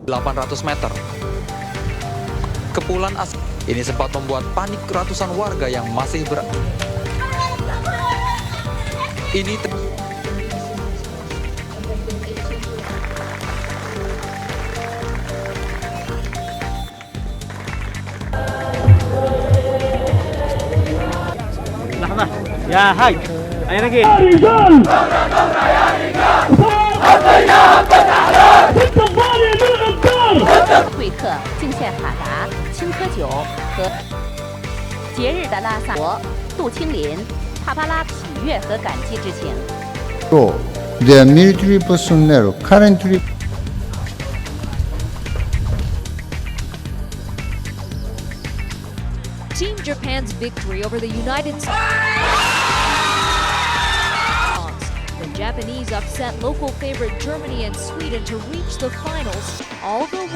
800 meter. Kepulan asap ini sempat membuat panik ratusan warga yang masih ini لحظة يا حاج أين لقيت؟ 贵客敬献哈达、青稞酒和节日的拉萨国杜青林、帕巴拉喜悦和感激之情。 Their military personnel currently Team Japan's victory over the United States. The Japanese upset local favorite Germany and Sweden to reach the finals, although